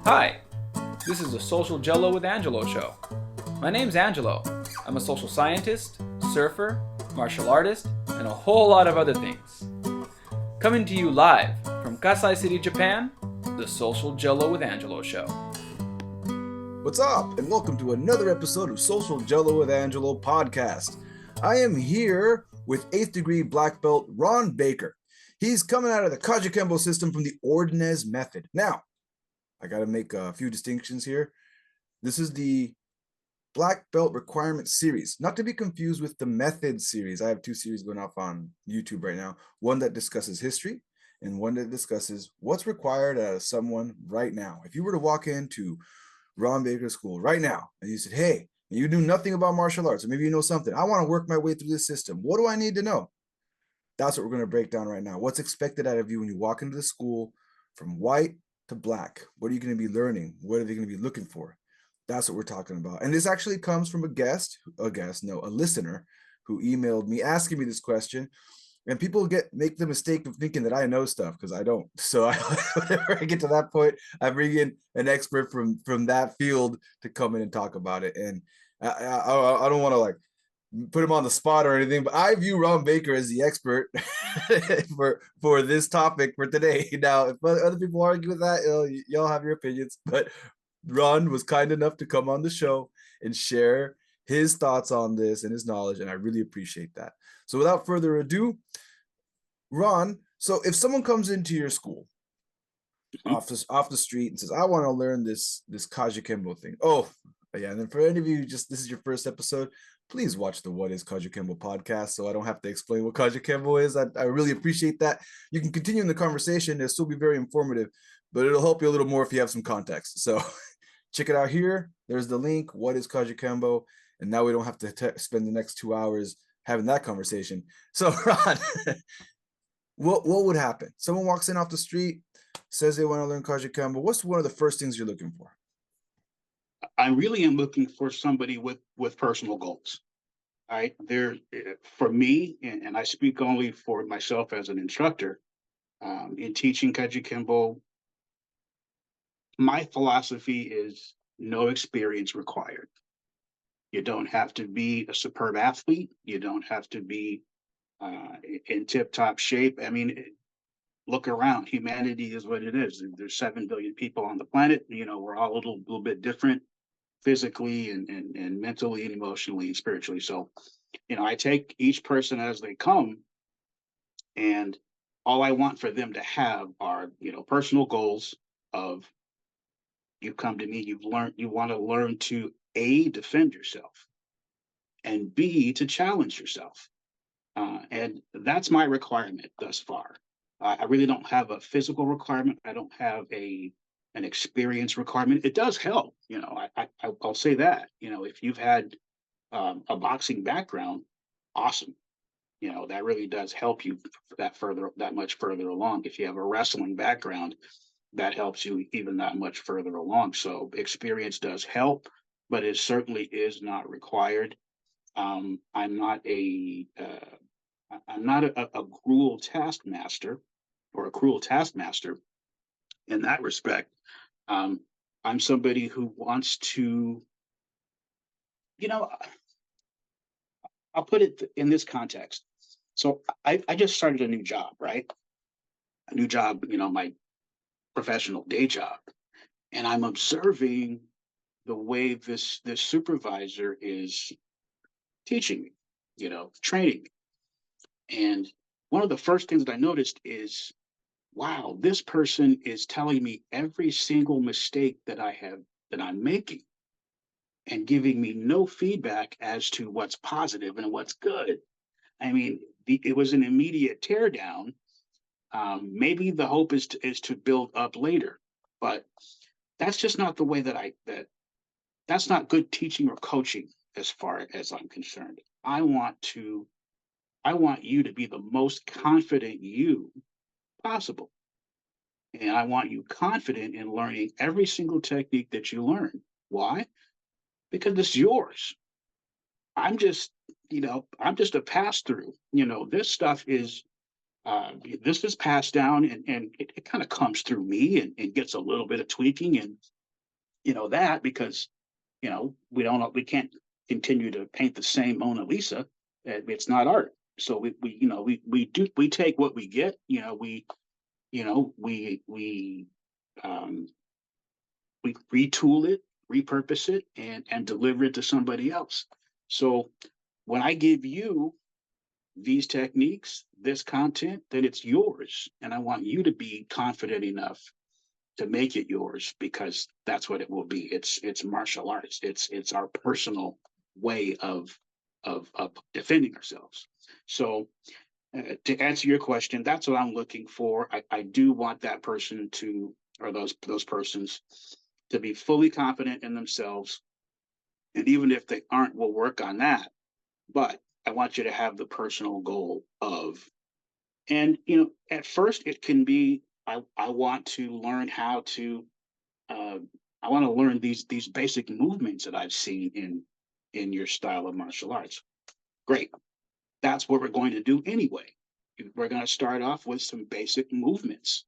Hi, this is the Social Jello with Angelo show. My name's Angelo. I'm a social scientist, surfer, martial artist, and a whole lot of other things. Coming to you live from Kasai City, Japan, the Social Jello with Angelo show. What's up, and welcome to another episode of Social Jello with Angelo podcast. I am here with 8th degree black belt Ron Baker. He's coming out of the Kajukenbo system from the Ordonez method. Now, I got to make a few distinctions here. This is the black belt requirement series, not to be confused with the method series. I have two series going off on YouTube right now, one that discusses history and one that discusses what's required out of someone right now. If you were to walk into Ron Baker School right now, and you said, hey, you knew nothing about martial arts, or maybe you know something. I want to work my way through this system. What do I need to know? That's what we're going to break down right now. What's expected out of you when you walk into the school from white to black? What are you going to be learning? What are they going to be looking for? That's what we're talking about. And this actually comes from a listener who emailed me asking me this question. And people make the mistake of thinking that I know stuff because I don't. So whenever I get to that point, I bring in an expert from that field to come in and talk about it. And I don't want to like put him on the spot or anything, but I view Ron Baker as the expert for this topic for today. Now, if other people argue with that, y'all have your opinions. But Ron was kind enough to come on the show and share his thoughts on this and his knowledge, and I really appreciate that. So without further ado, Ron, so if someone comes into your school off the street and says, I want to learn this Kajukenbo thing. Oh, yeah, and then for any of you, this is your first episode, please watch the What is Kajukenbo podcast so I don't have to explain what Kajukenbo is. I really appreciate that. You can continue in the conversation. It'll still be very informative, but it'll help you a little more if you have some context. So check it out here. There's the link, What is Kajukenbo? And now we don't have to spend the next 2 hours having that conversation. So Ron, what would happen? Someone walks in off the street, says they want to learn Kajukenbo. What's one of the first things you're looking for? I really am looking for somebody with personal goals. All right. For me, and I speak only for myself as an instructor, in teaching Kajukenbo, my philosophy is no experience required. You don't have to be a superb athlete. You don't have to be in tip-top shape. I mean, look around. Humanity is what it is. There's 7 billion people on the planet. We're all a little bit different physically and mentally and emotionally and spiritually. So, I take each person as they come, and all I want for them to have are, personal goals of, you come to me, you want to learn to A, defend yourself, and B, to challenge yourself. And that's my requirement thus far. I really don't have a physical requirement. I don't have an experience requirement. It does help, I'll say that. If you've had a boxing background, awesome. That really does help you that much further along. If you have a wrestling background, that helps you even that much further along. So experience does help, but it certainly is not required. I'm not a cruel taskmaster in that respect. I'm somebody who wants to, I'll put it in this context. So I just started a new job, right? A new job, my professional day job. And I'm observing the way this supervisor is teaching me, training me. And one of the first things that I noticed is, wow, this person is telling me every single mistake that I'm making and giving me no feedback as to what's positive and what's good. I mean, it was an immediate teardown. Maybe the hope is to build up later, but that's just not the way that's not good teaching or coaching as far as I'm concerned. I want you to be the most confident you possible. And I want you confident in learning every single technique that you learn. Why? Because it's yours. I'm just a pass through. This stuff is This is passed down, and it kind of comes through me, and gets a little bit of tweaking, and that because we can't continue to paint the same Mona Lisa. It's not art. So we take what we get. We um, we retool it, repurpose it, and deliver it to somebody else. So when I give you these techniques, this content, then it's yours, and I want you to be confident enough to make it yours, because that's what it will be. It's martial arts. It's our personal way of defending ourselves. So to answer your question, that's what I'm looking for. I do want that person to, or those persons, to be fully confident in themselves. And even if they aren't, we'll work on that. But I want you to have the personal goal of, and at first it can be, I want to learn how to, I want to learn these basic movements that I've seen in your style of martial arts. Great. That's what we're going to do anyway. We're going to start off with some basic movements.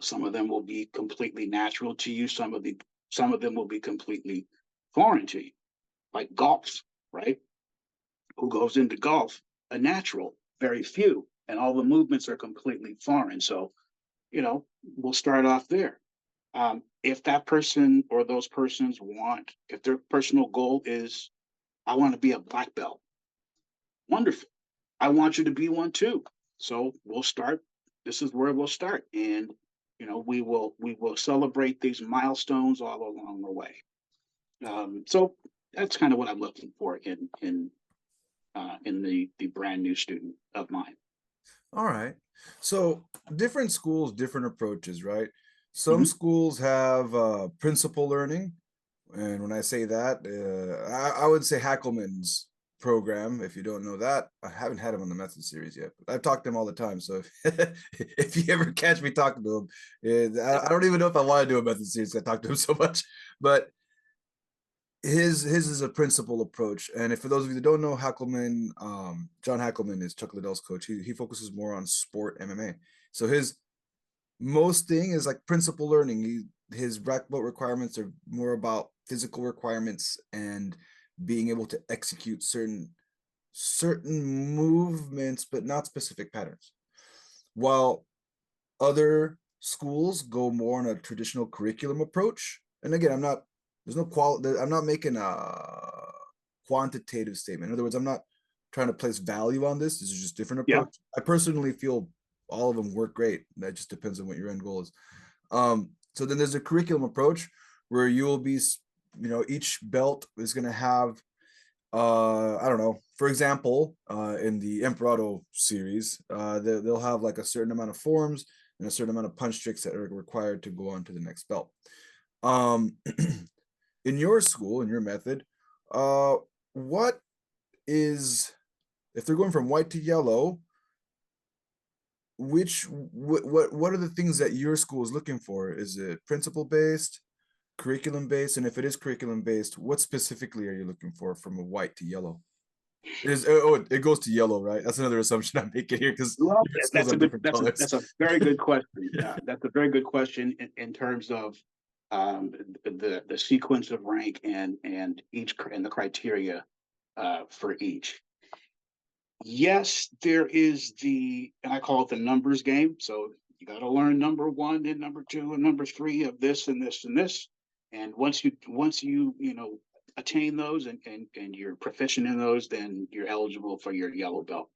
Some of them will be completely natural to you. Some of them will be completely foreign to you, like golf, right? Who goes into golf? A natural, very few, and all the movements are completely foreign. So, we'll start off there. If that person or those persons if their personal goal is, I want to be a black belt, wonderful. I want you to be one too. So we'll start. This is where we'll start, and we will celebrate these milestones all along the way. So that's kind of what I'm looking for in the brand new student of mine. All right. So different schools, different approaches, right? Some Mhm. schools have principal learning. And when I say that, I would say Hackelman's program. If you don't know that, I haven't had him on the method series yet, but I've talked to him all the time. So if you ever catch me talking to him, I don't even know if I want to do a method series. I talk to him so much, but his is a principle approach. And if for those of you that don't know, Hackelman, John Hackelman is Chuck Liddell's coach. He focuses more on sport MMA. So his most thing is like principle learning. His black belt requirements are more about physical requirements and being able to execute certain movements, but not specific patterns. While other schools go more on a traditional curriculum approach. And again, there's no quality, I'm not making a quantitative statement. In other words, I'm not trying to place value on this. This is just different Yeah. approach. I personally feel all of them work great. That just depends on what your end goal is. So then there's a curriculum approach where you'll be, each belt is going to have, I don't know, for example, in the Emperado series, they'll have like a certain amount of forms and a certain amount of punch tricks that are required to go on to the next belt. In your school, in your method, what is, if they're going from white to yellow, what are the things that your school is looking for? Is it principle based, curriculum based? And if it is curriculum based, what specifically are you looking for from a white to yellow? It goes to yellow, right? That's another assumption I'm making here because Well, schools have different colors. that's a very good question. That's a very good question in terms of the sequence of rank and the criteria for each. Yes, there is and I call it the numbers game. So you got to learn number one and number two and number three of this and this and this. And once you attain those and you're proficient in those, then you're eligible for your yellow belt.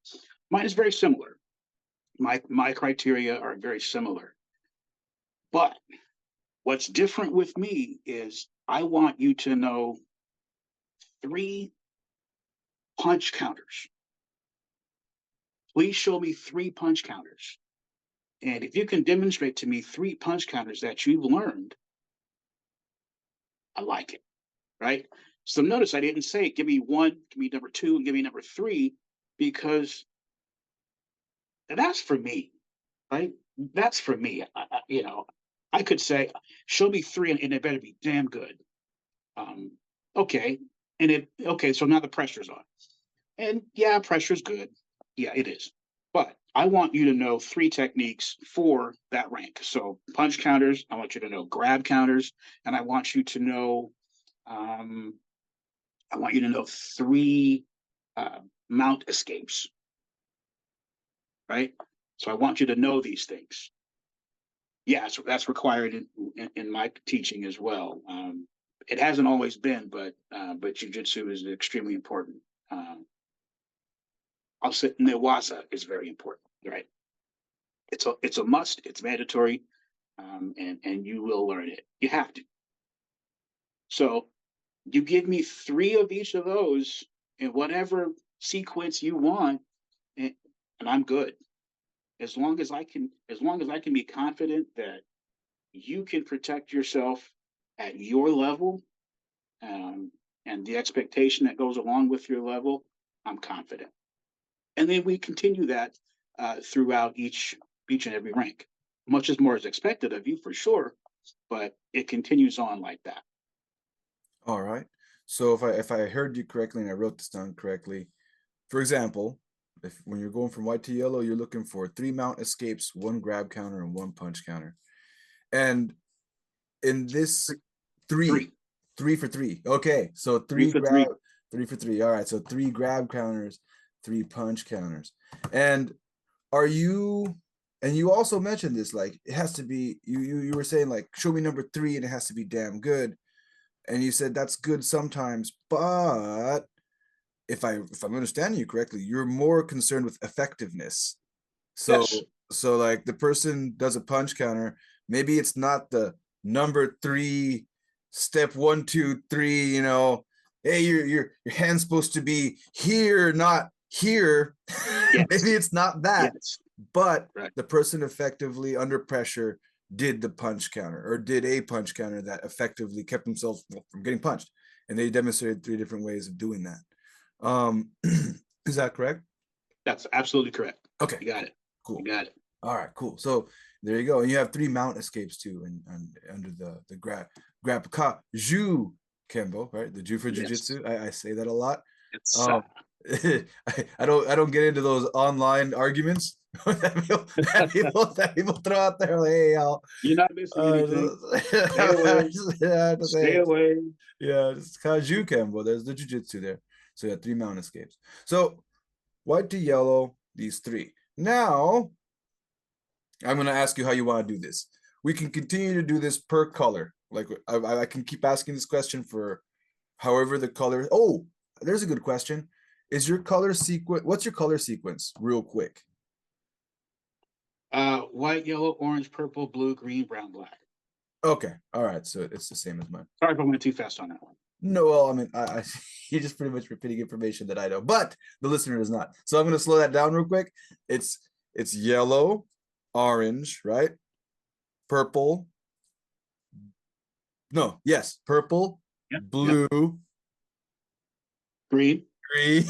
Mine is very similar. My criteria are very similar. But what's different with me is I want you to know 3 punch counters. Please show me 3 punch counters. And if you can demonstrate to me 3 punch counters that you've learned, I like it, right? So notice I didn't say, give me 1, give me number 2, and give me number 3, because that's for me, right? That's for me. I could say, show me 3, and it better be damn good. Okay. Okay, so now the pressure's on. And yeah, pressure's good. Yeah, it is. But I want you to know 3 techniques for that rank. So punch counters, I want you to know grab counters, and I want you to know um, 3 uh, mount escapes, right? So I want you to know these things. Yeah, so that's required in my teaching as well. It hasn't always been, but jujitsu is extremely important. I'll say newaza is very important, right? It's a must. It's mandatory, and you will learn it. You have to. So you give me 3 of each of those in whatever sequence you want, and I'm good. As long as I can be confident that you can protect yourself at your level, and the expectation that goes along with your level, I'm confident. And then we continue that throughout each and every rank. Much as more is expected of you for sure, but it continues on like that. All right. So if I heard you correctly and I wrote this down correctly, for example, if when you're going from white to yellow, you're looking for 3 mount escapes, 1 grab counter, and 1 punch counter. And in this three, Three. 3 for 3. Okay, so 3 3 for grab, 3. 3 for 3. All right, so 3 grab counters, 3 punch counters. And are you? And you also mentioned this, like it has to be. You were saying like, show me number 3, and it has to be damn good. And you said that's good sometimes, but if I'm understanding you correctly, you're more concerned with effectiveness. So Yes. so like the person does a punch counter, maybe it's not the number 3, step 1, 2, 3, hey, your hand's supposed to be here, not here. Yes. Maybe it's not that, Yes. but Right. the person effectively under pressure did the punch counter or did a punch counter that effectively kept themselves from getting punched. And they demonstrated 3 different ways of doing that. Is that correct? That's absolutely correct. Okay. You got it. Cool. You got it. All right, cool. So there you go. And you have 3 mount escapes too, and under the grab Kajukenbo, right? The Ju for Yes. jujitsu. I say that a lot. It's Um, I don't get into those online arguments that people throw out there. Like, hey, y'all. you're not missing anything. Stay away. Stay Just, away. yeah, it's Kajukenbo. There's the jujitsu there. So yeah, 3 mount escapes. So white to yellow, these 3. Now I'm going to ask you how you want to do this. We can continue to do this per color. Like I can keep asking this question for however the color. Oh, there's a good question. Is your color sequence? What's your color sequence? Real quick. White, yellow, orange, purple, blue, green, brown, black. Okay. All right. So it's the same as mine. Sorry if I went too fast on that one. No, well, I mean, you're just pretty much repeating information that I know, but the listener does not. So I'm going to slow that down real quick. It's yellow, orange, right? Purple. No, yes, purple, Yep. blue, Green. green,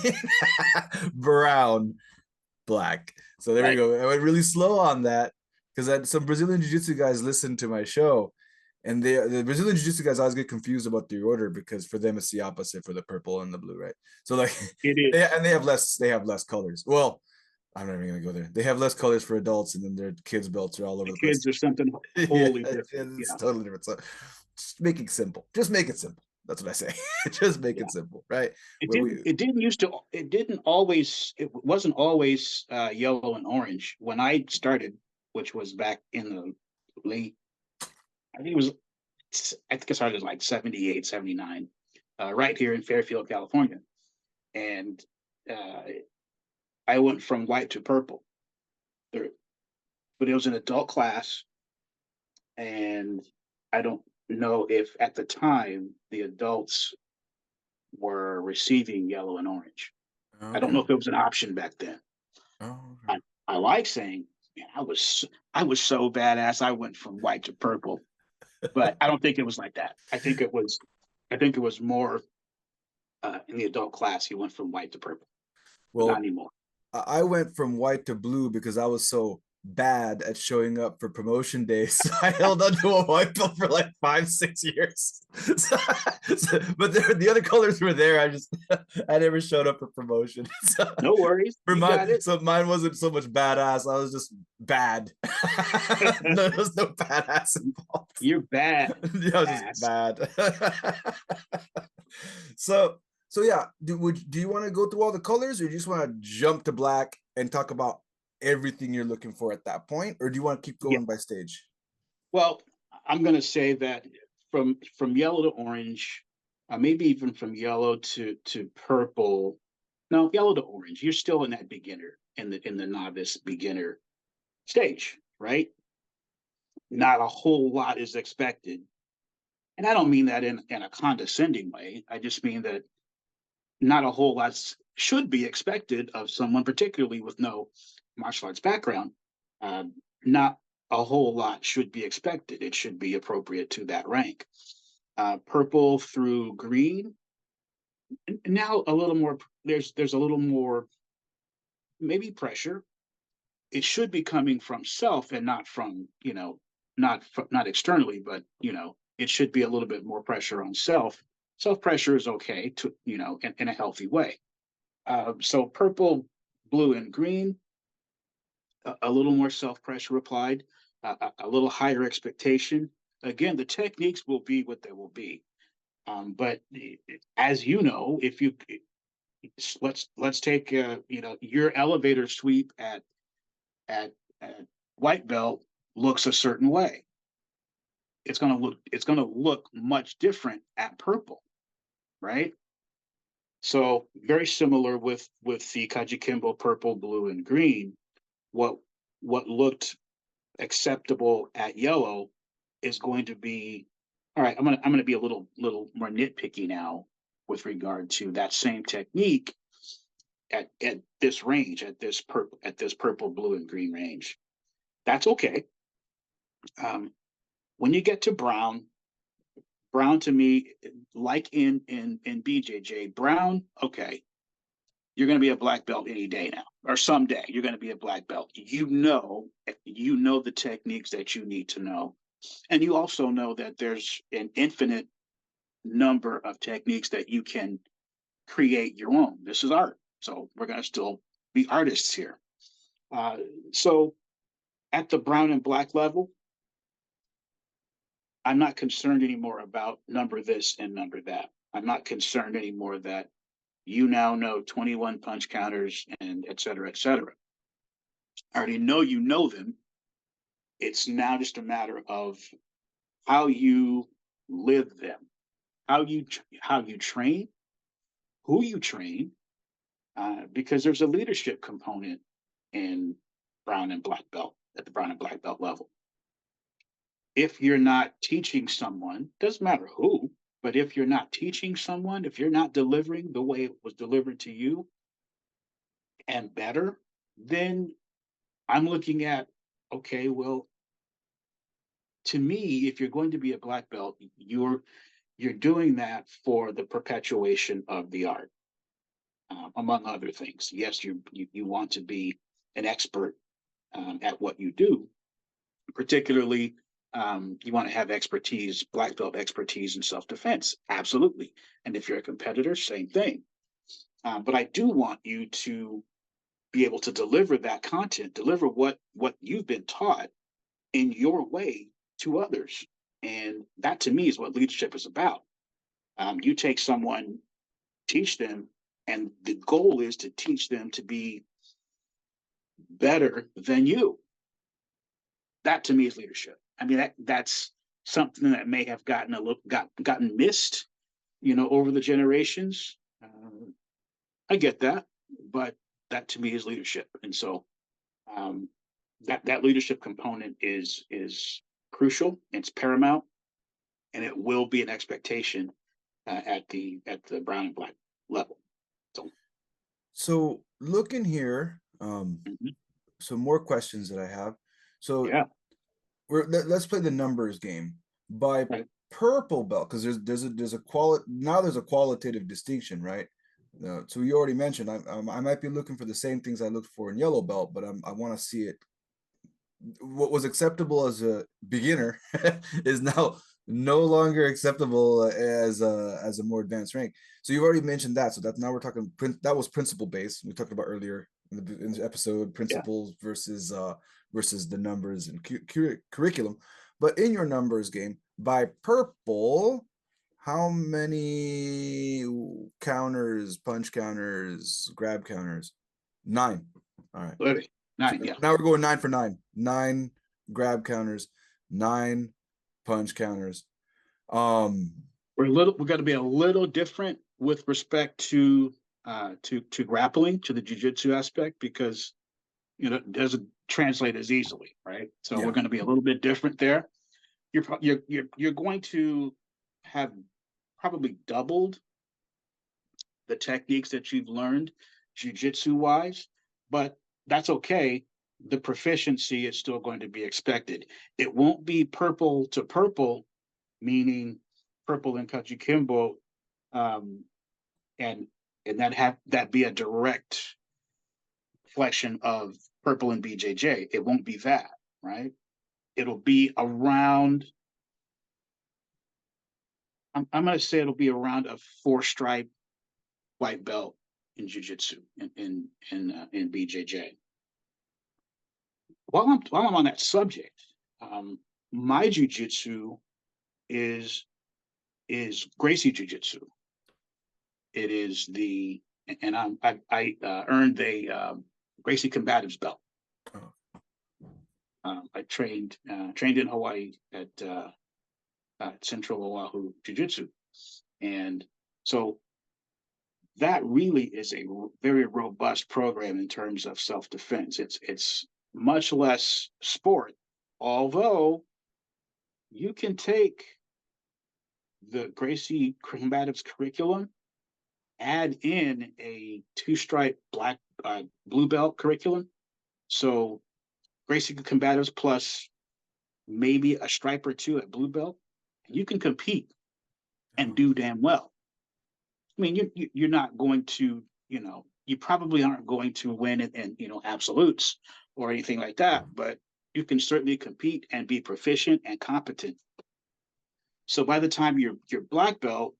brown, black. So there we Right. go. I went really slow on that because some Brazilian Jiu-Jitsu guys listen to my show, and the Brazilian Jiu-Jitsu guys always get confused about the order because for them it's the opposite for the purple and the blue, right? So like, It is. they have less colors. Well, I'm not even gonna go there. They have less colors for adults, and then their kids' belts are all over the place. Kids are something Yeah, wholly different. it's Yeah. totally different. So just make it simple. Just make it simple. That's what I say. Just make it simple, right? It didn't used to. It didn't always. It wasn't always yellow and orange when I started, which was back in the late. I think it was. I think I started like 78, 79, right here in Fairfield, California, and I went from white to purple. There, but it was an adult class, and I don't know if at the time the adults were receiving yellow and orange. I don't know if it was an option back then. Oh, I like saying, man, I was so badass. I went from white to purple, but I don't think it was like that. I think it was more in the adult class. He went from white to purple, but not well, anymore. I went from white to blue because I was so bad at showing up for promotion days. So I held on to a white belt for like 5-6 years. But the other colors were there. I never showed up for promotion. So No worries. for You mine, got it. so mine wasn't so much badass. I was just bad. No, there was no badass involved. You're bad. Yeah, I was just bad. So yeah, do you want to go through all the colors, or do you just want to jump to black and talk about everything you're looking for at that point, or do you want to keep going by stage? Well, I'm going to say that from yellow to orange, maybe even from yellow to purple. No, yellow to orange. You're still in that beginner, in the novice beginner stage, right? Not a whole lot is expected, and I don't mean that in a condescending way. I just mean that not a whole lot should be expected of someone, particularly with no martial arts background. Not a whole lot should be expected. It should be appropriate to that rank. Purple through green. Now a little more. There's a little more, maybe pressure. It should be coming from self and not from not externally, but it should be a little bit more pressure on self. Self pressure is okay to in a healthy way. So purple, blue, and green. A little more self pressure applied. A little higher expectation. Again, the techniques will be what they will be. But as you know, if you let's take your elevator sweep at white belt looks a certain way. It's going to look much different at purple, right? So very similar with the Kajukenbo purple, blue, and green. What looked acceptable at yellow is going to be all right. I'm gonna be a little more nitpicky now with regard to that same technique at this range, at this purple, blue, and green range. That's okay. When you get to brown to me, like in BJJ, brown, okay, you're going to be a black belt any day now, or someday you're going to be a black belt. You know the techniques that you need to know, and you also know that there's an infinite number of techniques that you can create your own. This is art, so we're going to still be artists here. So at the brown and black level, I'm not concerned anymore about number this and number that. I'm not concerned anymore that you now know 21 punch counters and et cetera, et cetera. I already know you know them. It's now just a matter of how you live them, how you train, who you train, because there's a leadership component in brown and black belt at the brown and black belt level. If you're not teaching someone, doesn't matter who, but if you're not teaching someone, if you're not delivering the way it was delivered to you and better, then I'm looking at, okay, well, to me, if you're going to be a black belt, you're doing that for the perpetuation of the art, among other things. Yes, you want to be an expert at what you do, particularly you want to have expertise, black belt expertise in self-defense. Absolutely. And if you're a competitor, same thing. But I do want you to be able to deliver that content, deliver what you've been taught in your way to others. And that to me is what leadership is about. You take someone, teach them, and the goal is to teach them to be better than you. That to me is leadership. I mean, that's something that may have gotten missed, over the generations. I get that, but that to me is leadership, and so that leadership component is crucial. It's paramount, and it will be an expectation at the brown and black level. So looking here, some more questions that I have. So yeah. Let's play the numbers game by purple belt, because there's a qualitative distinction, right? So you already mentioned I might be looking for the same things I looked for in yellow belt, but I want to see it what was acceptable as a beginner is now no longer acceptable as a more advanced rank. So you've already mentioned that. So that now we're talking that was principle based. We talked about earlier in the episode Yeah. principles versus the numbers and curriculum. But in your numbers game, by purple, how many counters, punch counters, grab counters? 9. All right. Literally, 9, yeah. Now we're going 9 for 9. 9 grab counters, 9 punch counters. We're going to be a little different with respect to grappling, to the jiu-jitsu aspect, because it doesn't translate as easily, right? So Yeah. we're going to be a little bit different there. You're going to have probably doubled the techniques that you've learned jiu-jitsu wise, but that's okay. The proficiency is still going to be expected. It won't be purple to purple, meaning purple in Kajukenbo, and that be a direct reflection of purple in BJJ. It won't be that, right? It'll be around. I'm going to say it'll be around a 4-stripe white belt in jiu-jitsu in BJJ. While I'm on that subject, my jiu-jitsu is Gracie jiu-jitsu. It is and I earned the Gracie Combatives belt. I trained in Hawaii at Central Oahu Jiu-Jitsu, and so that really is a very robust program in terms of self-defense. It's much less sport, although you can take the Gracie Combatives curriculum, add in a 2-stripe blue belt curriculum. So Gracie Combatives plus maybe a stripe or 2 at blue belt, and you can compete and do damn well. I mean, you're not going to, you probably aren't going to win in absolutes or anything like that, but you can certainly compete and be proficient and competent. So by the time you're black belt,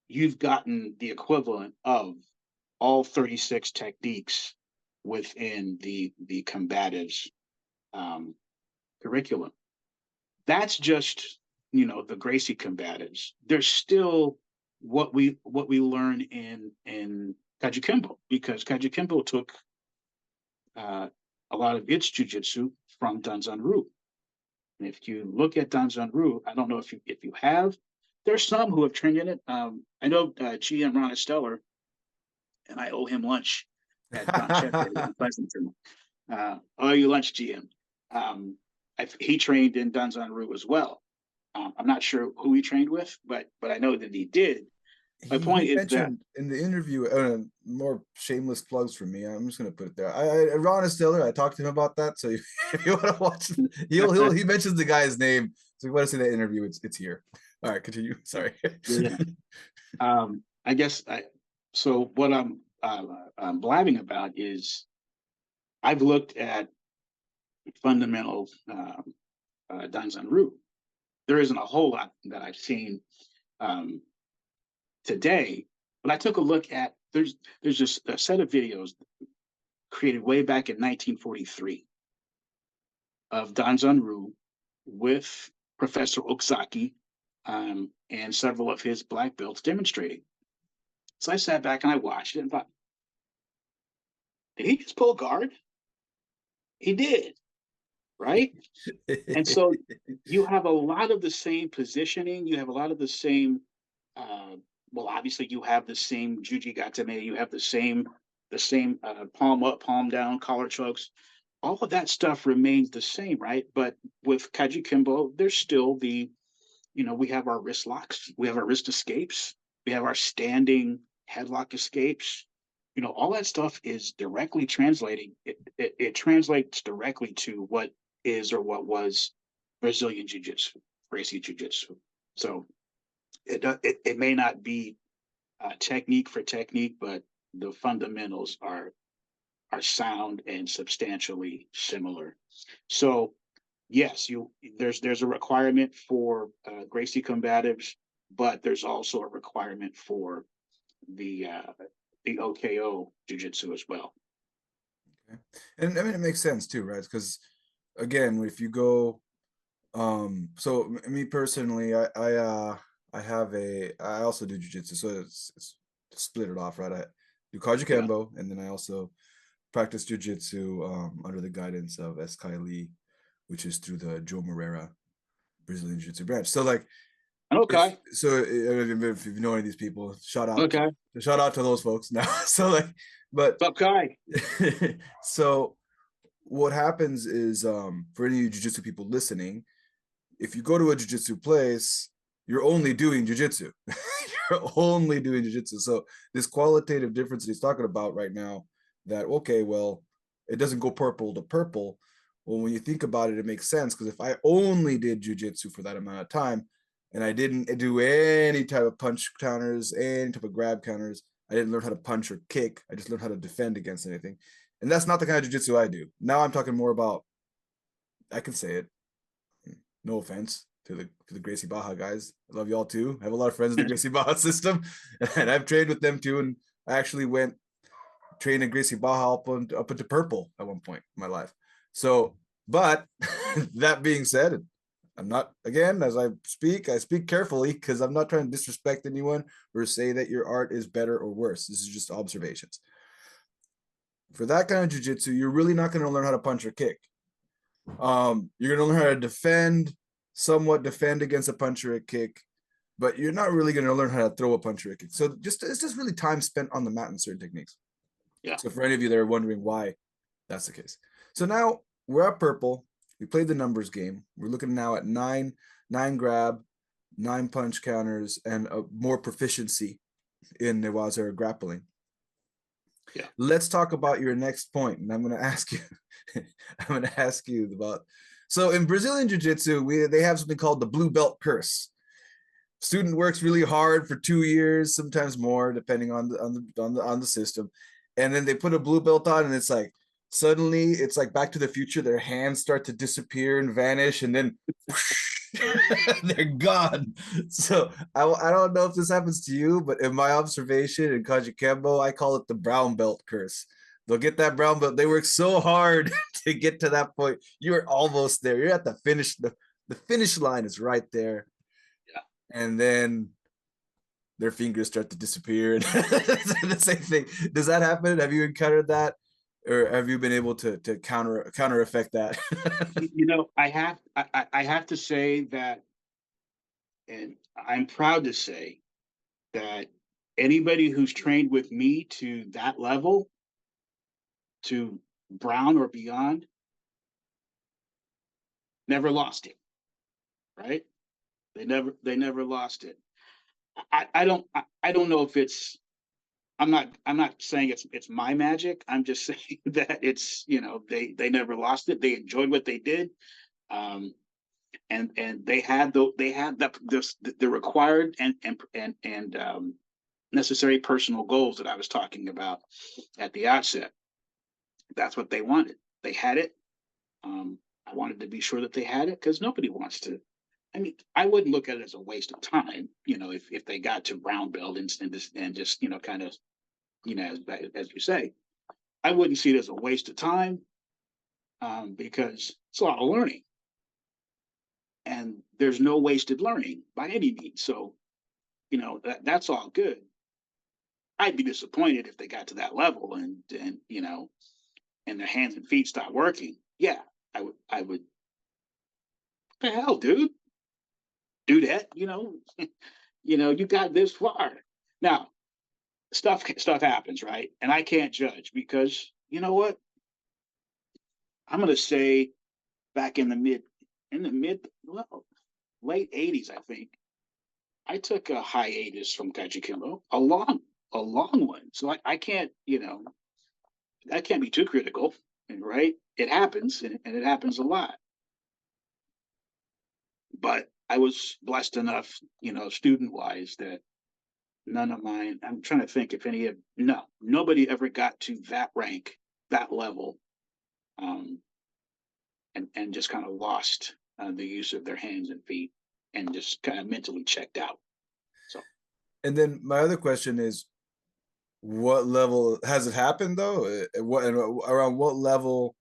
you've gotten the equivalent of all 36 techniques within the combatives curriculum. That's just the Gracie combatives. There's still what we learn in Kajukenbo, because Kajukenbo took a lot of its jujitsu from Danzanryu. And if you look at Danzanryu, I don't know if you have. There's some who have trained in it. I know GM Ron Esteller, and I owe him lunch at Don Chepe in Pleasanton. Owe you lunch, GM. He trained in Danzanryu as well. I'm not sure who he trained with, but I know that he did. My point He is that mentioned in the interview, more shameless plugs for me. I'm just gonna put it there. Ron Stiller, I talked to him about that. So if you want to watch, he mentions the guy's name. So if you want to see that interview, it's here. All right, continue. Sorry. Yeah. I guess so what I'm blabbing about is I've looked at fundamental Danzanryu. There isn't a whole lot that I've seen today, but I took a look at there's just a set of videos created way back in 1943 of Danzanryu with Professor Oksaki and several of his black belts demonstrating. So I sat back and I watched it and thought, did he just pull guard? He did, right? And so you have a lot of the same positioning. You have a lot of the same, well, obviously you have the same Juji Gatame. You have the same palm up, palm down, collar chokes. All of that stuff remains the same, right? But with Kajukenbo, there's still we have our wrist locks. We have our wrist escapes. We have our standing headlock escapes. All that stuff is directly translating. It translates directly to what is or what was Brazilian Jiu-Jitsu, Gracie Jiu-Jitsu. So it may not be technique for technique, but the fundamentals are are sound and substantially similar. So yes, there's a requirement for Gracie combatives, but there's also a requirement for the OKO jiu-jitsu as well. Okay. And I mean, it makes sense too, right? Because again, if you go, so me personally, I also do jujitsu, so it's split it off, right? I do Yeah. Kajukenbo, and then I also practice jujitsu under the guidance of Sky Lee, which is through the Joe Moreira Brazilian Jiu-Jitsu branch. So like, Okay. if you know any of these people, Okay. shout out to those folks now. So like, but What's up, Kai? so what happens is, for any jiu-jitsu people listening, if you go to a jiu-jitsu place, you're only doing jiu-jitsu. You're only doing jiu-jitsu. So this qualitative difference that he's talking about right now, that okay, well, it doesn't go purple to purple. Well, when you think about it, it makes sense, because if I only did jiu-jitsu for that amount of time and I didn't do any type of punch counters, any type of grab counters, I didn't learn how to punch or kick, I just learned how to defend against anything. And that's not the kind of jiu-jitsu I do. Now I'm talking more about, I can say it, no offense to the Gracie Baja guys. I love y'all too. I have a lot of friends in the Gracie Baja system, and I've trained with them too. And I actually went trained in Gracie Baja up into purple at one point in my life. So, but that being said, I'm not, again, as I speak carefully, because I'm not trying to disrespect anyone or say that your art is better or worse. This is just observations. For that kind of jiu-jitsu, you're really not going to learn how to punch or kick. You're going to learn how to somewhat defend against a punch or a kick, but you're not really going to learn how to throw a punch or a kick. So it's just really time spent on the mat and certain techniques. Yeah. So for any of you that are wondering why that's the case. So now we're at purple. We played the numbers game. We're looking now at nine grab, 9 punch counters, and more proficiency in Newaza or grappling. Yeah. Let's talk about your next point, and I'm going to ask you about. So in Brazilian Jiu-Jitsu, they have something called the blue belt curse. Student works really hard for 2 years, sometimes more, depending on the system, and then they put a blue belt on, and it's like suddenly it's like Back to the Future. Their hands start to disappear and vanish, and then they're gone. So I don't know if this happens to you, but in my observation in Kajukenbo, I call it the brown belt curse. They'll get that brown belt. They work so hard to get to that point. You're almost there. You're at the finish. The finish line is right there. Yeah. And then their fingers start to disappear. And the same thing. Does that happen? Have you encountered that? Or have you been able to counter effect that? I have to say that, and I'm proud to say that anybody who's trained with me to that level, to brown or beyond, never lost it. Right? They never lost it. I don't know if it's, I'm not saying it's my magic. I'm just saying that it's, they never lost it. They enjoyed what they did. And they had the required and necessary personal goals that I was talking about at the outset. That's what they wanted. They had it. I wanted to be sure that they had it, because nobody wants to. I mean, I wouldn't look at it as a waste of time, if they got to brown belt and just kind of, as you say, I wouldn't see it as a waste of time, because it's a lot of learning, and there's no wasted learning by any means. So, that's all good. I'd be disappointed if they got to that level and their hands and feet stopped working. Yeah, I would. What the hell, dude? Do that, you got this far. Now, stuff happens, right? And I can't judge, because you know what? I'm gonna say back in the late 80s, I think, I took a hiatus from Kajukenbo, a long one. So I can't, I can't be too critical, right? It happens, and it happens a lot. But I was blessed enough, student wise, that none of mine, I'm trying to think if nobody ever got to that rank that level, and just kind of lost the use of their hands and feet, and just kind of mentally checked out. So And then my other question is, what level has it happened though? What and around what level?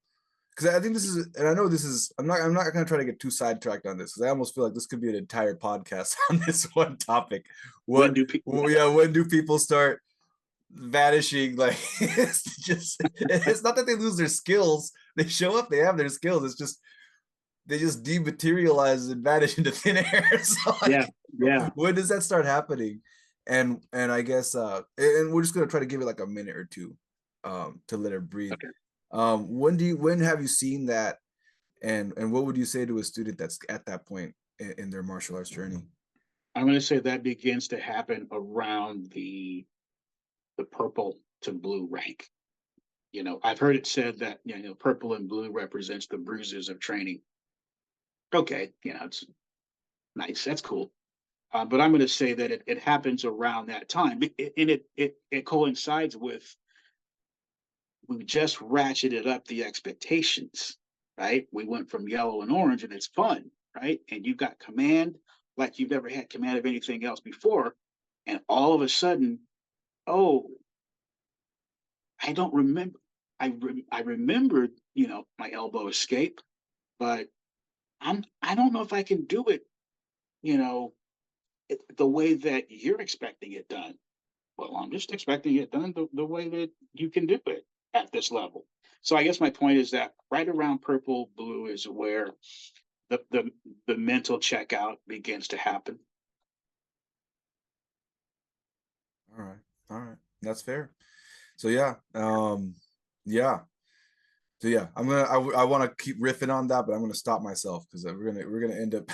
Because I think this is, and I know this is. I'm not going to try to get too sidetracked on this because I almost feel like this could be an entire podcast on this one topic. when What? do people? Well, yeah, when do people start vanishing? Like it's just, it's not that they lose their skills. They show up, they have their skills. It's just they just dematerialize and vanish into thin air. So Yeah, like, yeah. when does that start happening? And I guess and we're just gonna try to give it like a minute or two to let it breathe. Okay. When have you seen that, and what would you say to a student that's at that point in their martial arts journey? I'm going to say that begins to happen around the purple to blue rank. I've heard it said that purple and blue represents the bruises of training. Okay, it's nice. That's cool. But I'm going to say that it happens around that time, and it coincides with, we just ratcheted up the expectations, right? We went from yellow and orange, and it's fun, right? And you've got command like you've never had command of anything else before, and all of a sudden, oh, I don't remember. I remembered, my elbow escape, but I don't know if I can do it, you know, the way that you're expecting it done. Well, I'm just expecting it done the way that you can do it at this level. So I guess my point is that right around purple blue is where the the, the mental checkout begins to happen. All right, that's fair. So yeah, yeah. So yeah, I want to keep riffing on that, but I'm gonna stop myself because we're gonna end up.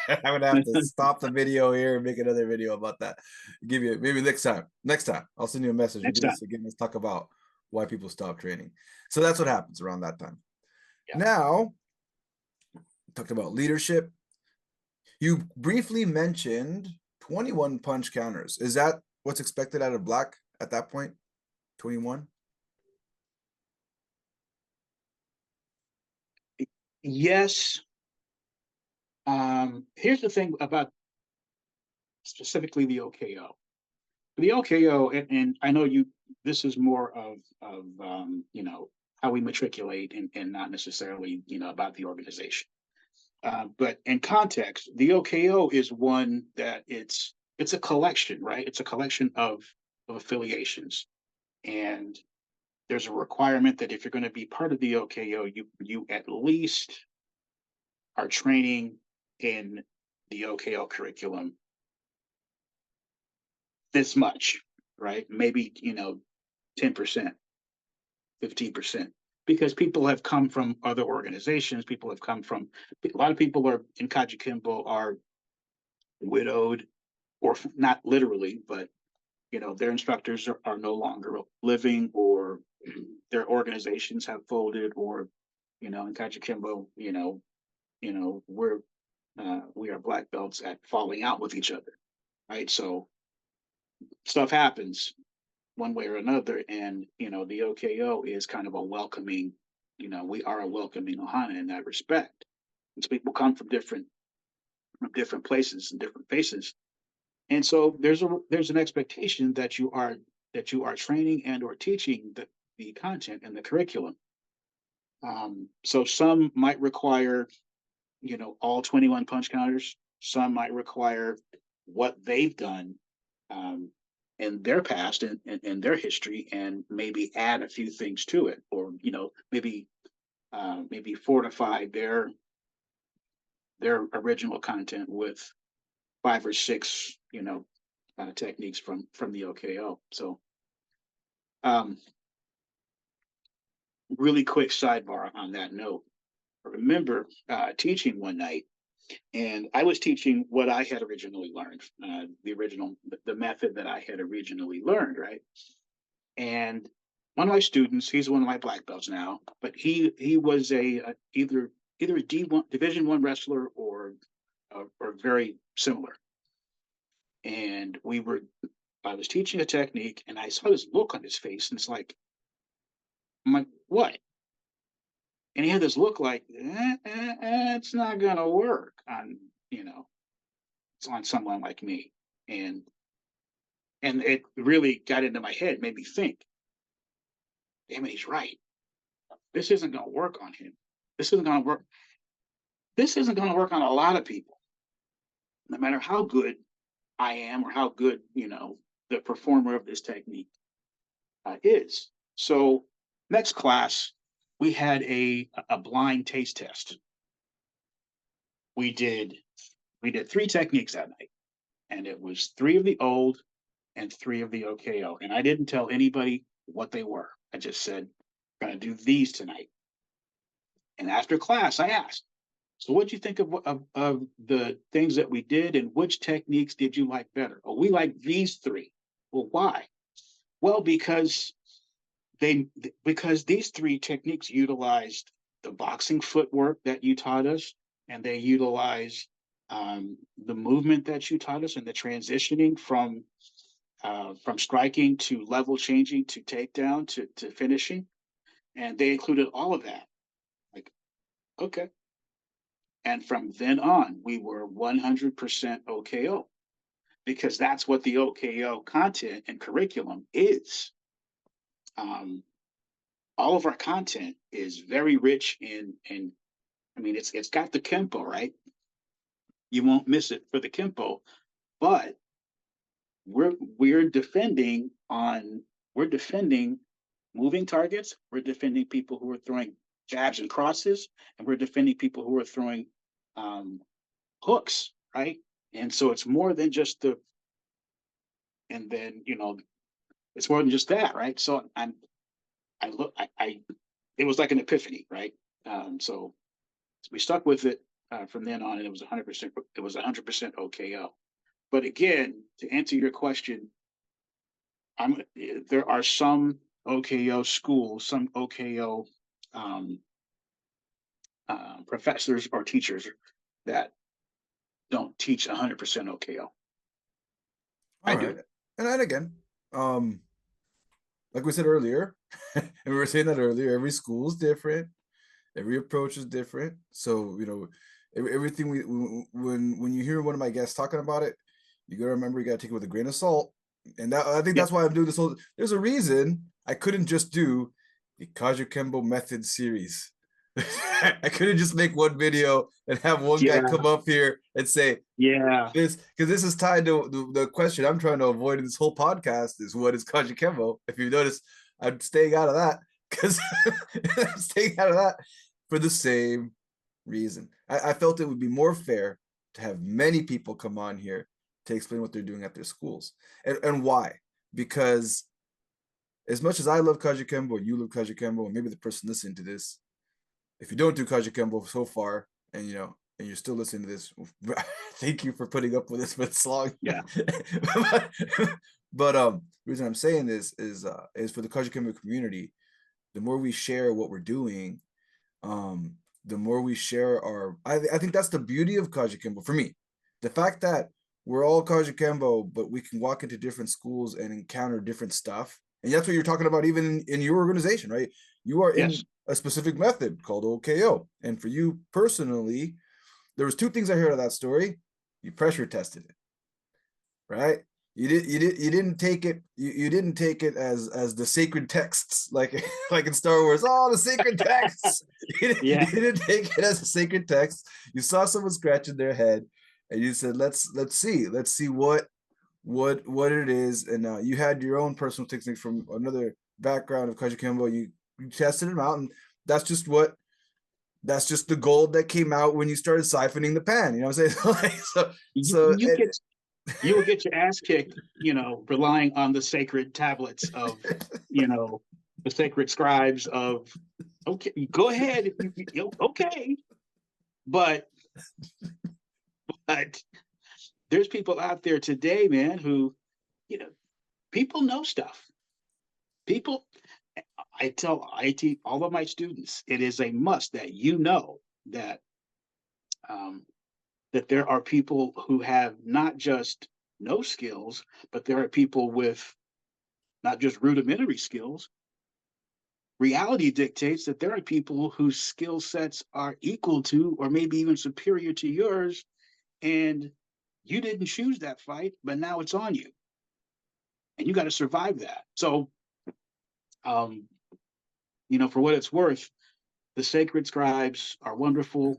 I'm gonna have to stop the video here and make another video about that. Give you maybe next time. Next time, I'll send you a message. We Next do time. this again. Let's talk about why people stop training. So that's what happens around that time. Yeah. Now, talked about leadership. You briefly mentioned 21 punch counters. Is that what's expected out of black at that point? 21? Yes. Here's the thing about specifically the OKO. The OKO, and I know you. This is more of how we matriculate, and not necessarily about the organization. But in context, the OKO is one that it's a collection, right? It's a collection of affiliations, and there's a requirement that if you're going to be part of the OKO, you at least are training in the OKO curriculum this much, right? Maybe 10%, 15%, because people have come from other organizations. People have come from a lot of people are in Kajukenbo are widowed, or not literally, but their instructors are no longer living, or their organizations have folded, or in Kajukenbo, we are black belts at falling out with each other, right? So stuff happens one way or another, and the OKO is kind of a welcoming. We are a welcoming ohana in that respect. And so people come from different places and different faces, and so there's an expectation that you are training and or teaching the content and the curriculum. So some might require all 21 punch counters. Some might require what they've done, um, in their past and their history, and maybe add a few things to it, or maybe fortify their original content with 5 or 6 techniques from the OKO. So um, really quick sidebar on that note. I remember teaching one night, and I was teaching what I had originally learned, the method that I had originally learned, right? And one of my students, he's one of my black belts now, but he was either a D1 Division 1 wrestler, or very similar. And I was teaching a technique, and I saw this look on his face, and it's like, I'm like, what? And he had this look like, it's not gonna work on, you know, it's on someone like me. And it really got into my head, made me think, damn it, he's right. This isn't gonna work on him. This isn't gonna work. This isn't gonna work on a lot of people, no matter how good I am or how good, the performer of this technique is. So next class, we had a blind taste test. We did three techniques that night, and it was three of the old and three of the OKO. And I didn't tell anybody what they were. I just said, "I'm going to do these tonight." And after class, I asked, "So what do you think of the things that we did, and which techniques did you like better?" "Oh, we like these three." "Well, why?" "Well, because these three techniques utilized the boxing footwork that you taught us, and they utilize the movement that you taught us, and the transitioning from striking to level changing to takedown to finishing, and they included all of that." Like, okay. And from then on, we were 100% OKO, because that's what the OKO content and curriculum is. All of our content is very rich in I mean, it's got the Kempo, right? You won't miss it for the Kempo, but we're defending moving targets, we're defending people who are throwing jabs and crosses, and we're defending people who are throwing hooks, right? And so it's more than just and then it's more than just that, right? So it was like an epiphany, right? So we stuck with it from then on, and it was 100%. It was 100% OKO. But again, to answer your question, there are some OKO schools, some OKO professors or teachers that don't teach 100% OKO. I do. All right. And then again, like we said earlier, and we were saying that earlier, every school is different, every approach is different. So, everything when you hear one of my guests talking about it, you gotta remember you gotta take it with a grain of salt. And I think that's why I'm doing this whole. There's a reason I couldn't just do the Kajukenbo method series. I couldn't just make one video and have one guy come up here and say Yeah. this, because this is tied to the question I'm trying to avoid in this whole podcast is, what is Kajukenbo? If you notice, I'm staying out of that, because I'm staying out of that for the same reason. I felt it would be more fair to have many people come on here to explain what they're doing at their schools. And why? Because as much as I love Kajukenbo, you love Kajukenbo, and maybe the person listening to this, if you don't do Kajukenbo so far, and you're still listening to this, thank you for putting up with this for this long. Yeah. but the reason I'm saying this is for the Kajukenbo community. The more we share what we're doing, the more we share our. I think that's the beauty of Kajukenbo for me. The fact that we're all Kajukenbo, but we can walk into different schools and encounter different stuff. And that's what you're talking about, even in your organization, right? You are in a specific method called OKO. And for you personally, there was two things I heard of that story. You pressure tested it, right? You didn't take it. You didn't take it as the sacred texts, like in Star Wars. Oh, the sacred texts. You didn't take it as a sacred text. You saw someone scratching their head, and you said, let's see what it is. And you had your own personal technique from another background of Kajukenbo. You tested them out, and that's just the gold that came out when you started siphoning the pan. You know what I'm saying? You will get your ass kicked, relying on the sacred tablets of, the sacred scribes of. Okay, go ahead. Okay, but there's people out there today, man, who, people know stuff. I teach all of my students, it is a must that that there are people who have not just no skills, but there are people with not just rudimentary skills, reality dictates that there are people whose skill sets are equal to or maybe even superior to yours, and you didn't choose that fight, but now it's on you, and you got to survive that. So, um, for what it's worth, the sacred scribes are wonderful,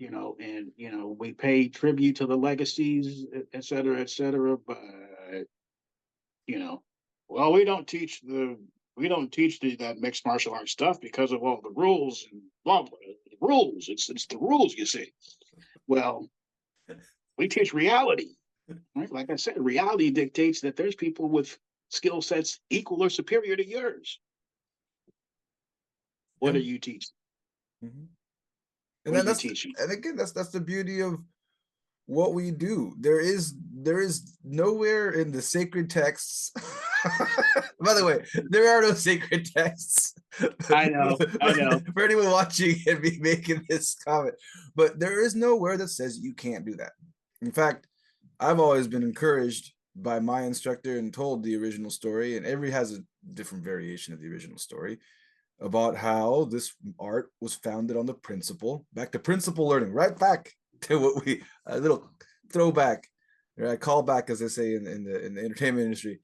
and we pay tribute to the legacies, et cetera, et cetera. But well, we don't teach that mixed martial arts stuff because of all the rules and blah blah. The rules. It's the rules, you see. Well, we teach reality, right? Like I said, reality dictates that there's people with skill sets equal or superior to yours. What Yeah. are you teaching? Mm-hmm. And What are then you teaching? and again, that's the beauty of what we do. There is nowhere in the sacred texts. By the way, there are no sacred texts. I know. For anyone watching and me making this comment, but there is nowhere that says you can't do that. In fact, I've always been encouraged by my instructor and told the original story, and every has a different variation of the original story about how this art was founded on the principle, back to principle learning, right back to what we a little throwback, right? Callback, as they say in the entertainment industry.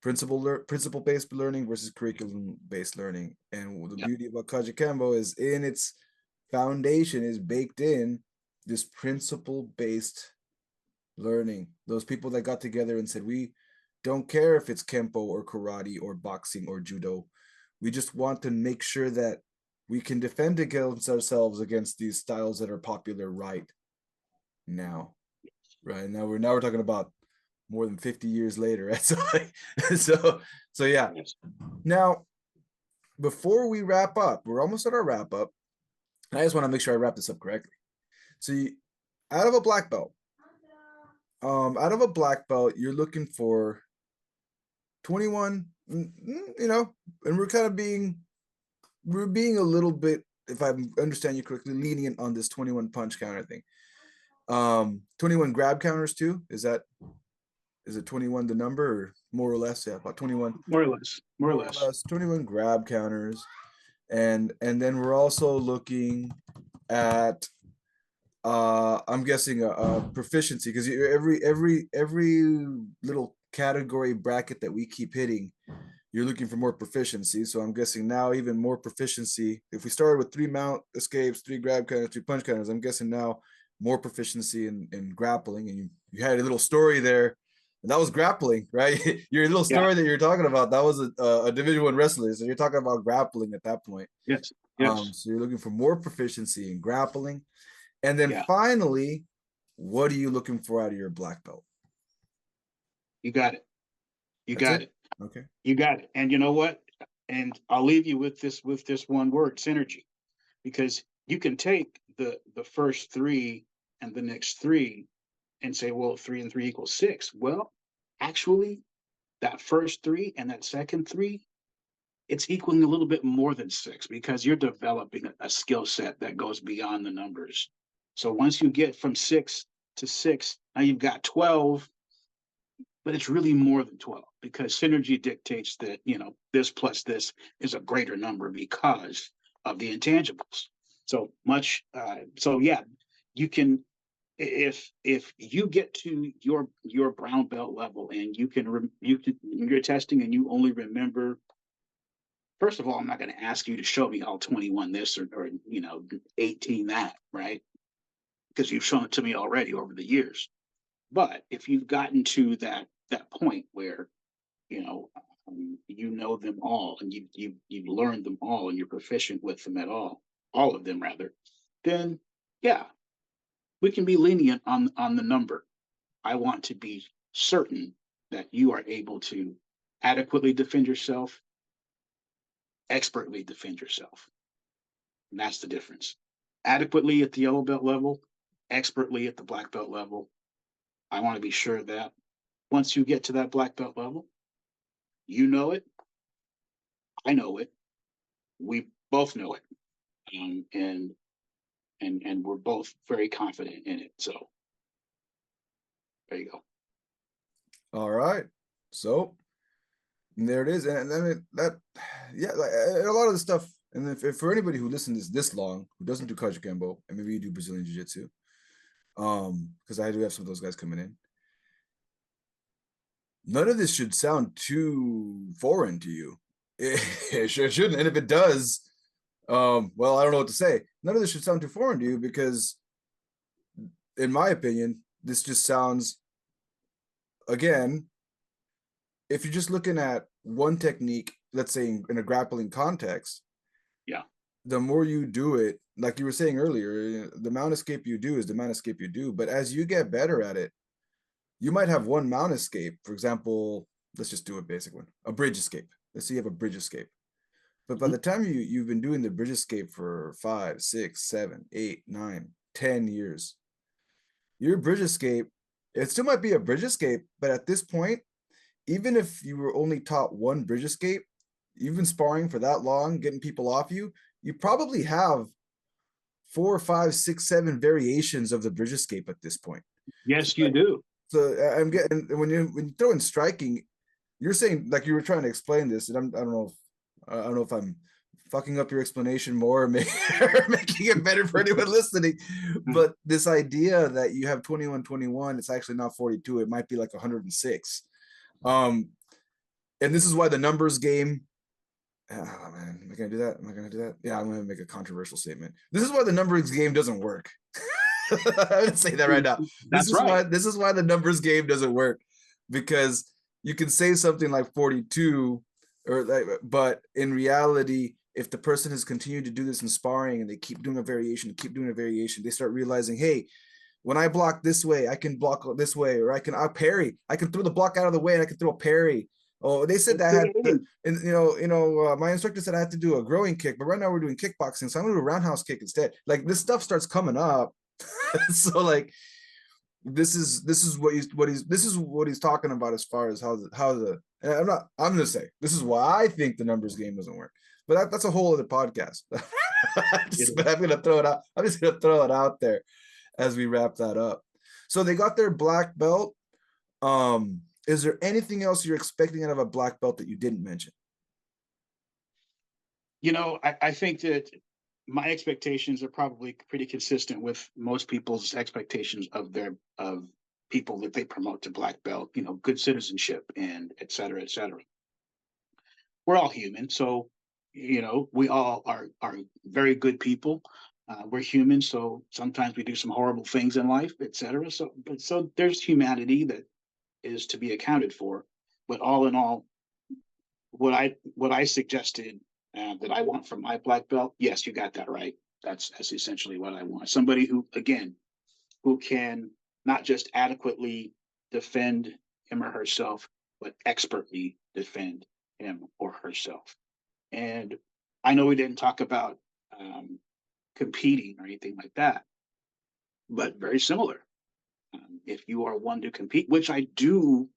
Principle based learning versus curriculum based learning, and the beauty about Kajukenbo is in its foundation is baked in this principle based learning. Those people that got together and said, we don't care if it's Kempo or karate or boxing or judo. We just want to make sure that we can defend against ourselves against these styles that are popular right now. Right now we're talking about more than 50 years later. Right? So yeah. Now, before we wrap up, we're almost at our wrap up. And I just want to make sure I wrap this up correctly. So out of a black belt, you're looking for 21, and we're being a little bit, if I understand you correctly, lenient on this 21 punch counter thing. 21 grab counters too. Is it 21 the number, or more or less? Yeah, about 21. More or less. 21 grab counters. And then we're also looking at I'm guessing a proficiency, because every little category bracket that we keep hitting, you're looking for more proficiency. So I'm guessing now even more proficiency. If we started with 3 mount escapes, 3 grab counters, 3 punch counters, I'm guessing now more proficiency in grappling. And you had a little story there, and that was grappling, right? Your little story that you're talking about, that was a Division I wrestler. So you're talking about grappling at that point. Yes. So you're looking for more proficiency in grappling. And then finally, what are you looking for out of your black belt? You got it. You got it. Okay. You got it. And you know what? And I'll leave you with this one word: synergy. Because you can take the first 3 and the next 3 and say, well, 3 and 3 equals 6. Well, actually, that first 3 and that second 3, it's equaling a little bit more than 6, because you're developing a skill set that goes beyond the numbers. So once you get from 6 to 6, now you've got 12, but it's really more than 12, because synergy dictates that, this plus this is a greater number because of the intangibles. So yeah, you can, if you get to your brown belt level and you're testing and you only remember, first of all, I'm not going to ask you to show me all 21 this or 18 that, right? Because you've shown it to me already over the years. But if you've gotten to that point where you know them all, and you've learned them all, and you're proficient with them all of them rather, then yeah, we can be lenient on the number. I want to be certain that you are able to adequately defend yourself, expertly defend yourself. And that's the difference. Adequately at the yellow belt level, expertly at the black belt level. I want to be sure that once you get to that black belt level, you know it, I know it, we both know it, and we're both very confident in it. So there you go. All right. So And there it is. And I mean that, yeah, like a lot of the stuff. And if for anybody who listens this long, who doesn't do Kajukenbo, and maybe you do Brazilian Jiu-Jitsu, because I do have some of those guys coming in. None of this should sound too foreign to you. It sure shouldn't. And if it does, well, I don't know what to say. None of this should sound too foreign to you because, in my opinion, this just sounds, again, if you're just looking at one technique, let's say in a grappling context, Yeah. the more you do it, like you were saying earlier, the mount escape you do is the mount escape you do. But as you get better at it, you might have one mount escape. For example, let's just do a basic one, a bridge escape. Let's say you have a bridge escape. But by the time you've been doing the bridge escape for 5, 6, 7, 8, 9, 10 years, your bridge escape, it still might be a bridge escape, but at this point, even if you were only taught one bridge escape, you've been sparring for that long, getting people off you, you probably have 4, 5, 6, 7 variations of the bridge escape at this point. Yes, you do. So I'm getting, when you throw in striking, you're saying, like you were trying to explain this, and I don't know if I'm fucking up your explanation more or making it better for anyone listening, but this idea that you have 21-21, it's actually not 42, it might be like 106. And this is why the numbers game, oh man, am I gonna do that? Am I gonna do that? Yeah, I'm gonna make a controversial statement. This is why the numbers game doesn't work. I'm gonna say that right now. That's right. This is why the numbers game doesn't work, because you can say something like 42, or like, but in reality, if the person has continued to do this in sparring and they keep doing a variation, they start realizing, hey, when I block this way, I can block this way, or I'll parry. I can throw the block out of the way and I can throw a parry. Oh, they said that I had to, and my instructor said I had to do a growing kick, but right now we're doing kickboxing, so I'm gonna do a roundhouse kick instead. Like, this stuff starts coming up. So like, this is what he's talking about as far as how the and I'm gonna say this is why I think the numbers game doesn't work, but that's a whole other podcast. But I'm gonna throw it out. I'm just gonna throw it out there as we wrap that up. So they got their black belt. Is there anything else you're expecting out of a black belt that you didn't mention? I think that my expectations are probably pretty consistent with most people's expectations of people that they promote to black belt, good citizenship and et cetera, et cetera. We're all human. So, we all are very good people. We're human. So sometimes we do some horrible things in life, et cetera. So there's humanity that is to be accounted for. But all in all, what I suggested that I want from my black belt, yes, you got that right. That's essentially what I want. Somebody who can not just adequately defend him or herself, but expertly defend him or herself. And I know we didn't talk about competing or anything like that, but very similar. If you are one to compete, which I do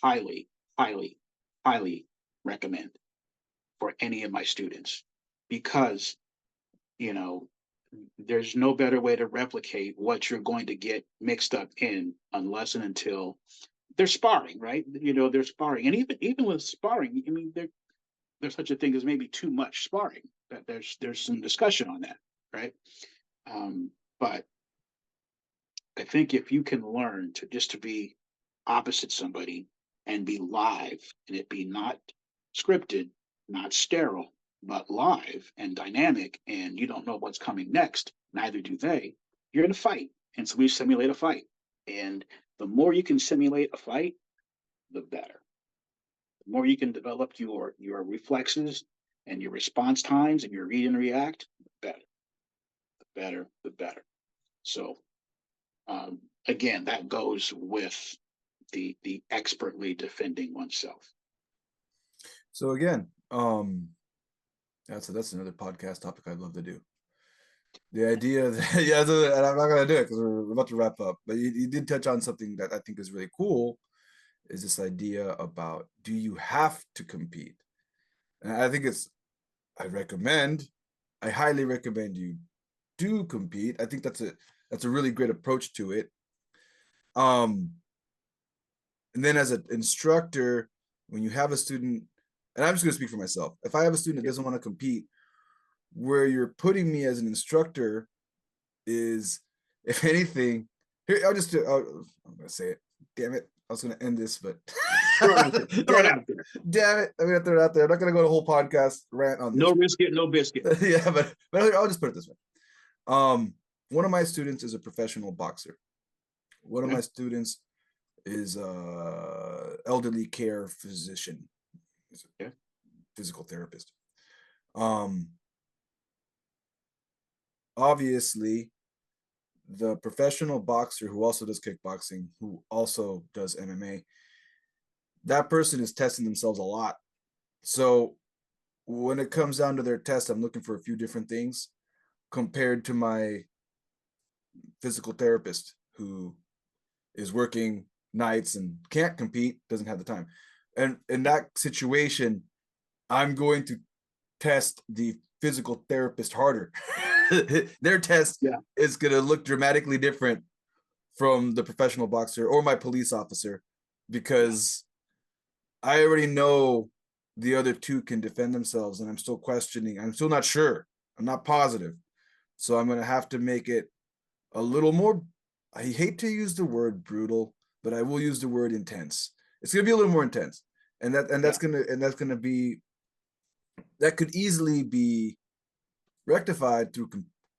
highly, highly, highly recommend for any of my students, because there's no better way to replicate what you're going to get mixed up in unless and until they're sparring, right? They're sparring, and even with sparring, I mean, there's such a thing as maybe too much sparring. That there's some discussion on that, right? But I think if you can learn to be opposite somebody and be live, and it be not scripted, not sterile, but live and dynamic, and you don't know what's coming next, neither do they, you're in a fight. And so we simulate a fight. And the more you can simulate a fight, the better. The more you can develop your reflexes and your response times and your read and react, the better. The better, the better. So again, that goes with the expertly defending oneself. So again, that's another podcast topic I'd love to do. The idea that, yeah, and I'm not gonna do it because we're about to wrap up, but you did touch on something that I think is really cool, is this idea about, do you have to compete? And I think I highly recommend you do compete. I think that's a really great approach to it. And then as an instructor, when you have a student, and I'm just going to speak for myself, if I have a student that doesn't want to compete, where you're putting me as an instructor is, if anything, here I'm going to say it. Damn it, I was going to end this, but Throw it out there. Throw it out there. Damn it, I'm going to throw it out there. I'm not going to go the whole podcast rant on this. No biscuit, no biscuit. Yeah, but I'll just put it this way. One of my students is a professional boxer. One of my students is a elderly care physician. He's a physical therapist. Obviously, the professional boxer who also does kickboxing, who also does MMA, that person is testing themselves a lot. So when it comes down to their test, I'm looking for a few different things compared to my physical therapist who is working nights and can't compete, doesn't have the time. And in that situation, I'm going to test the physical therapist harder. Their test is going to look dramatically different from the professional boxer or my police officer, because I already know the other two can defend themselves, and I'm still questioning. I'm still not sure. I'm not positive. So I'm going to have to make it a little more, I hate to use the word brutal, but I will use the word intense. It's going to be a little more intense. And that's going to be, that could easily be rectified through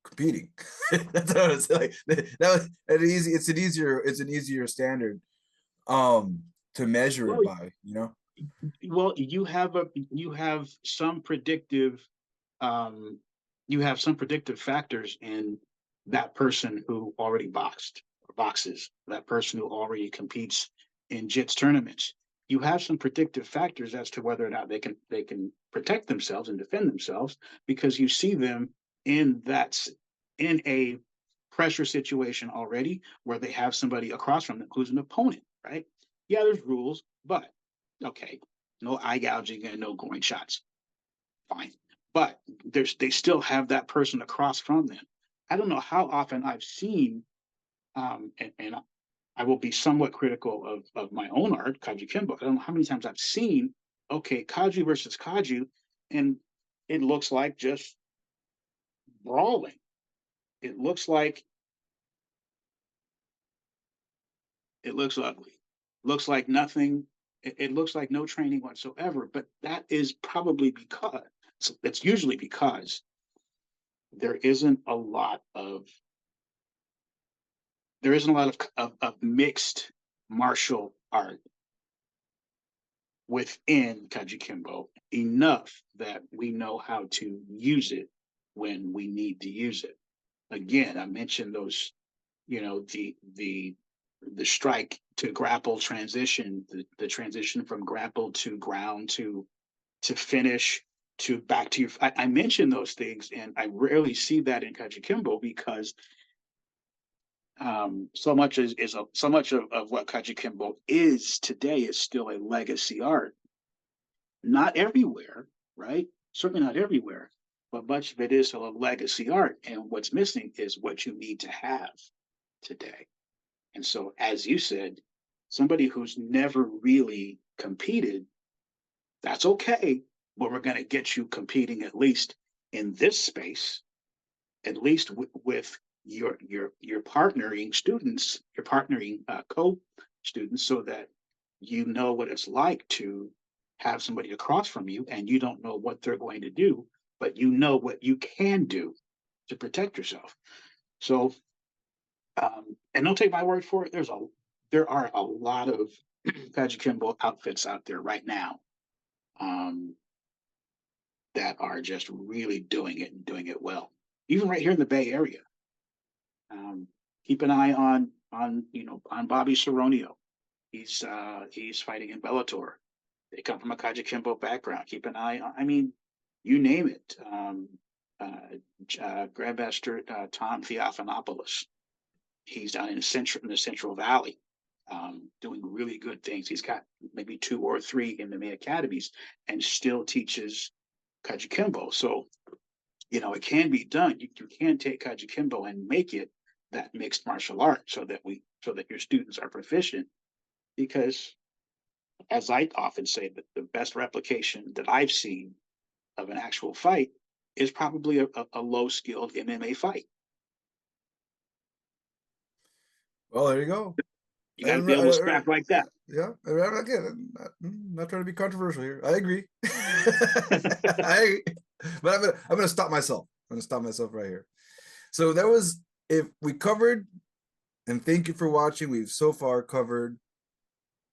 competing. That's what I was like. It's an easier standard to measure it by, you know. Well, you have some predictive factors in that person who already boxes, that person who already competes in JITS tournaments. You have some predictive factors as to whether or not they can protect themselves and defend themselves, because you see them in a pressure situation already where they have somebody across from them who's an opponent, right? Yeah, there's rules, but okay, no eye gouging and no goring shots. Fine. But they still have that person across from them. I don't know how often I've seen, and I will be somewhat critical of my own art, Kajukenbo. I don't know how many times I've seen, okay, Kaju versus Kaju, and it looks like just brawling. It looks ugly. Looks like nothing. It looks like no training whatsoever. But that is probably because, it's usually because there isn't a lot of mixed martial art within Kajukenbo enough that we know how to use it when we need to use it. Again, I mentioned those, the strike to grapple transition, the transition from grapple to ground to finish to back to your. I mentioned those things, and I rarely see that in Kajukenbo because so much of what Kajukenbo is today is still a legacy art. Not everywhere, right? Certainly not everywhere, but much of it is still a legacy art. And what's missing is what you need to have today. And so, as you said, somebody who's never really competed, that's okay, but we're going to get you competing at least in this space, at least with your partnering students, your partnering co-students, so that you know what it's like to have somebody across from you, and you don't know what they're going to do, but you know what you can do to protect yourself. So, and don't take my word for it. There are a lot of Kajukenbo outfits out there right now that are just really doing it and doing it well. Even right here in the Bay Area. Keep an eye on Bobby Saronio. He's fighting in Bellator. They come from a Kajukenbo background. Keep an eye on. I mean, you name it. Grandmaster Tom Theophanopoulos. He's down in the Central Valley, doing really good things. He's got maybe 2 or 3 MMA academies and still teaches Kajukenbo. So, it can be done. You can take Kajukenbo and make it that mixed martial art so that your students are proficient, because as I often say, that the best replication that I've seen of an actual fight is probably a low skilled MMA fight. Well, there you go. You got to be able to scrap like that. Yeah, again, I'm not trying to be controversial here. I agree. I agree. But I'm gonna stop myself. I'm gonna stop myself right here. So that was, if we covered, and thank you for watching. We've so far covered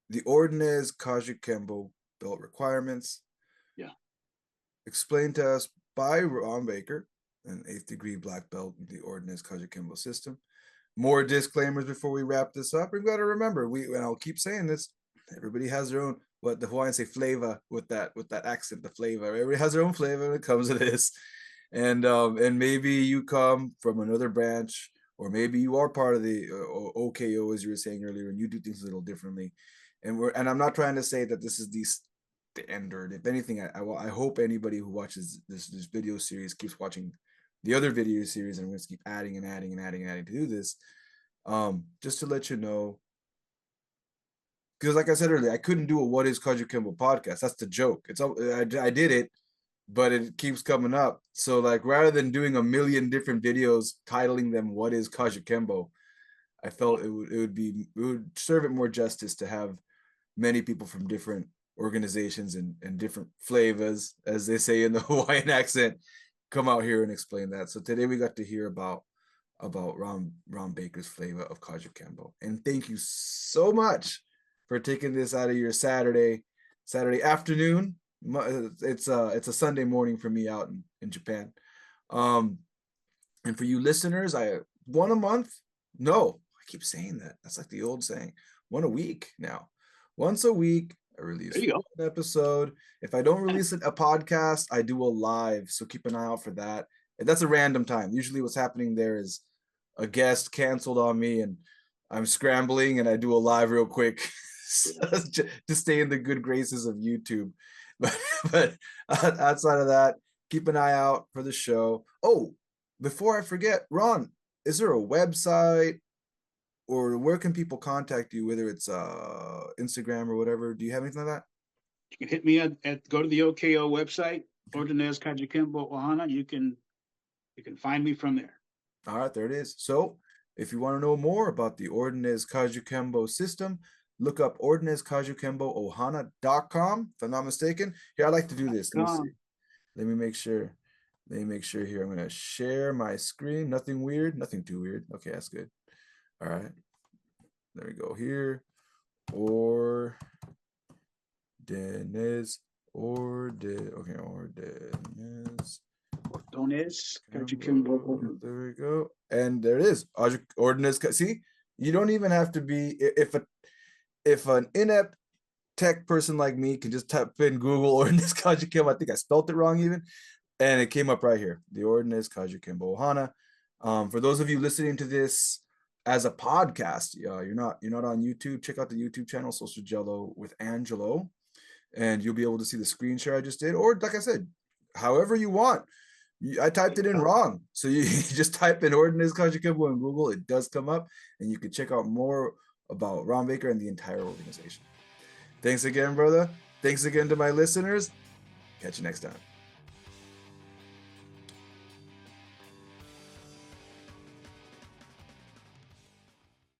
the Ordonez Kajukenbo belt requirements. Yeah. Explained to us by Ron Baker, an 8th degree black belt in the Ordonez Kajukenbo system. More disclaimers before we wrap this up. We've got to remember, and I'll keep saying this, everybody has their own, what the Hawaiians say, flavor with that accent, the flavor. Everybody has their own flavor when it comes to this. And maybe you come from another branch, or maybe you are part of the OKO, as you were saying earlier, and you do things a little differently. And I'm not trying to say that this is the standard. If anything, I hope anybody who watches this video series keeps watching the other video series, and I'm going to keep adding to do this, just to let you know, because like I said earlier, I couldn't do a What is Kajukenbo podcast. That's the joke. I did it, but it keeps coming up. So like, rather than doing a million different videos titling them What is Kajukenbo, I felt it would serve it more justice to have many people from different organizations and different flavors, as they say in the Hawaiian accent, come out here and explain that. So today we got to hear about Ron Baker's flavor of Kajukenbo. And thank you so much for taking this out of your Saturday afternoon. It's a Sunday morning for me out in Japan. And for you listeners, one a month. No, I keep saying that. That's like the old saying. One a week now. Once a week, I release an episode. If I don't release a podcast, I do a live. So keep an eye out for that. And that's a random time. Usually what's happening there is a guest canceled on me and I'm scrambling and I do a live real quick to stay in the good graces of YouTube. But outside of that, keep an eye out for the show. Oh, before I forget, Ron, is there a website, or where can people contact you, whether it's Instagram or whatever? Do you have anything like that? You can hit me at go to the OKO website, Ordonez Kajukenbo Ohana. You can find me from there. All right, there it is. So if you want to know more about the Ordonez Kajukenbo system, look up OrdonezKajukenboOhana.com, if I'm not mistaken. Here, I like to do this. Let me see. Let me make sure here. I'm going to share my screen. Nothing weird. Nothing too weird. Okay, that's good. All right. There we go here. Ordonez. Ordonez Kajukenbo. There we go. And there it is. Ordonez. See, you don't even have to be, if an inept tech person like me can just type in Google Ordonez Kajukenbo. I think I spelled it wrong even. And it came up right here. The Ordonez Kajukenbo Ohana. For those of you listening to this as a podcast, you're not on YouTube, check out the YouTube channel, Social Jello with Angelo, and you'll be able to see the screen share I just did. Or like I said, however you want. I typed it in wrong. So you just type in Ordonez Kajukenbo in Google, it does come up, and you can check out more about Ron Baker and the entire organization. Thanks again, brother. Thanks again to my listeners. Catch you next time.